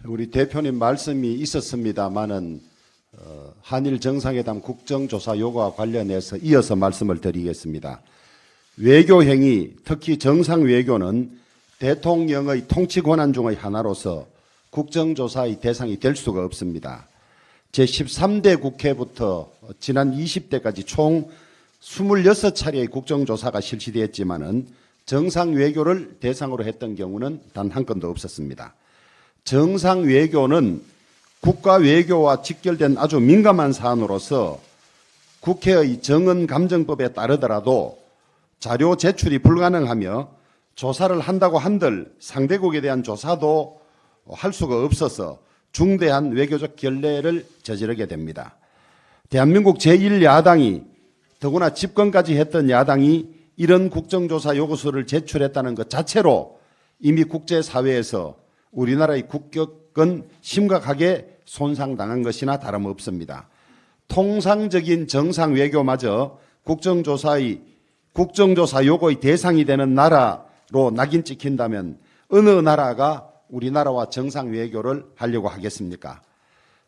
우리 대표님 말씀이 있었습니다마는 한일 정상회담 국정조사 요구와 관련해서 이어서 말씀을 드리겠습니다. 외교행위, 특히 정상외교는 대통령의 통치권한 중의 하나로서 국정조사의 대상이 될 수가 없습니다. 제13대 국회부터 지난 20대까지 총 26차례의 국정조사가 실시되었지만은 정상외교를 대상으로 했던 경우는 단 한 건도 없었습니다. 정상외교는 국가외교와 직결된 아주 민감한 사안으로서 국회의 정언감정법에 따르더라도 자료 제출이 불가능하며 조사를 한다고 한들 상대국에 대한 조사도 할 수가 없어서 중대한 외교적 결례를 저지르게 됩니다. 대한민국 제1야당이 더구나 집권까지 했던 야당이 이런 국정조사 요구서를 제출했다는 것 자체로 이미 국제사회에서 우리나라의 국격은 심각하게 손상당한 것이나 다름없습니다. 통상적인 정상 외교마저 국정조사 요구의 대상이 되는 나라로 낙인 찍힌다면 어느 나라가 우리나라와 정상 외교를 하려고 하겠습니까?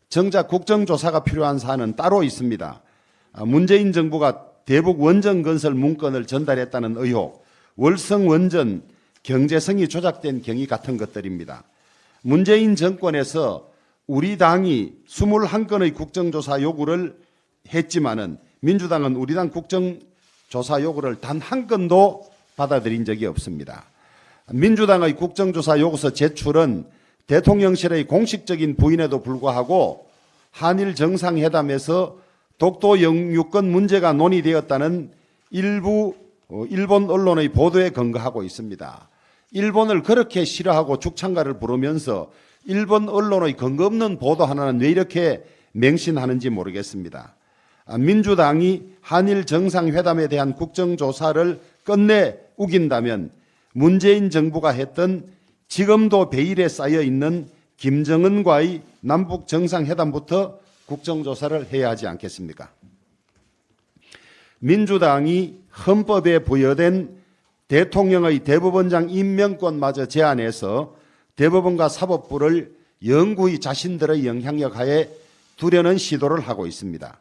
정작 국정조사가 필요한 사안은 따로 있습니다. 문재인 정부가 대북 원전 건설 문건을 전달했다는 의혹, 월성 원전 경제성이 조작된 경위 같은 것들입니다. 문재인 정권에서 우리 당이 21건의 국정조사 요구를 했지만은 민주당은 우리 당 국정조사 요구를 단 한 건도 받아들인 적이 없습니다. 민주당의 국정조사 요구서 제출은 대통령실의 공식적인 부인에도 불구하고 한일 정상회담에서 독도 영유권 문제가 논의되었다는 일부 일본 언론의 보도에 근거하고 있습니다. 일본을 그렇게 싫어하고 죽창가를 부르면서 일본 언론의 근거 없는 보도 하나는 왜 이렇게 맹신하는지 모르겠습니다. 민주당이 한일 정상회담에 대한 국정조사를 끝내 우긴다면 문재인 정부가 했던 지금도 베일에 쌓여있는 김정은과의 남북 정상회담부터 국정조사를 해야 하지 않겠습니까? 민주당이 헌법에 부여된 대통령의 대법원장 임명권마저 제한해서 대법원과 사법부를 영구히 자신들의 영향력 하에 두려는 시도를 하고 있습니다.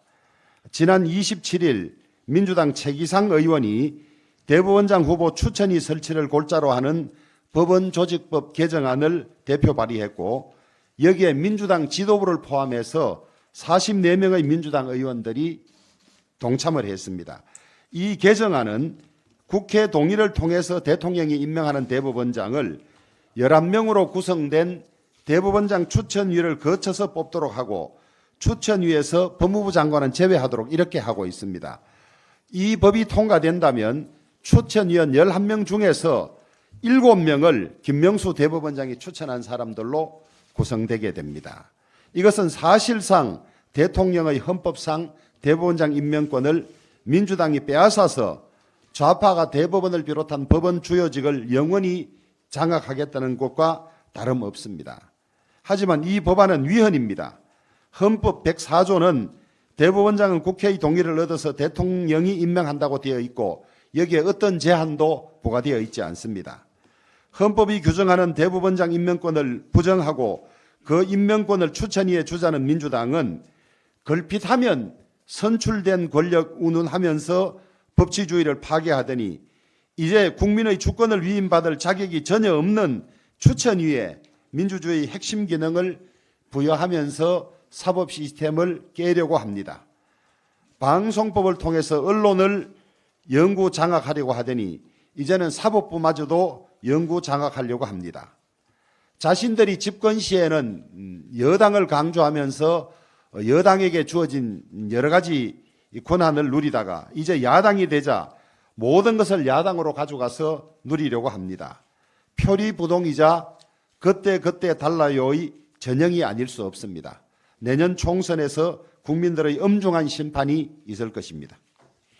지난 27일 민주당 최기상 의원이 대법원장 후보 추천위 설치를 골자로 하는 법원조직법 개정안을 대표 발의했고 여기에 민주당 지도부를 포함해서 44명의 민주당 의원들이 동참을 했습니다. 이 개정안은 국회 동의를 통해서 대통령이 임명하는 대법원장을 11명으로 구성된 대법원장 추천위를 거쳐서 뽑도록 하고 추천위에서 법무부 장관은 제외하도록 이렇게 하고 있습니다. 이 법이 통과된다면 추천위원 11명 중에서 7명을 김명수 대법원장이 추천한 사람들로 구성되게 됩니다. 이것은 사실상 대통령의 헌법상 대법원장 임명권을 민주당이 빼앗아서 좌파가 대법원을 비롯한 법원 주요직을 영원히 장악하겠다는 것과 다름없습니다. 하지만 이 법안은 위헌입니다. 헌법 104조는 대법원장은 국회의 동의를 얻어서 대통령이 임명한다고 되어 있고 여기에 어떤 제한도 부과되어 있지 않습니다. 헌법이 규정하는 대법원장 임명권을 부정하고 그 임명권을 추천위에 주자는 민주당은 걸핏하면 선출된 권력 운운하면서 법치주의를 파괴하더니 이제 국민의 주권을 위임받을 자격이 전혀 없는 추천위에 민주주의 핵심 기능을 부여하면서 사법 시스템을 깨려고 합니다. 방송법을 통해서 언론을 영구 장악하려고 하더니 이제는 사법부마저도 영구 장악하려고 합니다. 자신들이 집권 시에는 여당을 강조하면서 여당에게 주어진 여러 가지 권한을 누리다가 이제 야당이 되자 모든 것을 야당으로 가져가서 누리려고 합니다. 표리부동이자 그때그때 달라요의 전형이 아닐 수 없습니다. 내년 총선에서 국민들의 엄중한 심판이 있을 것입니다.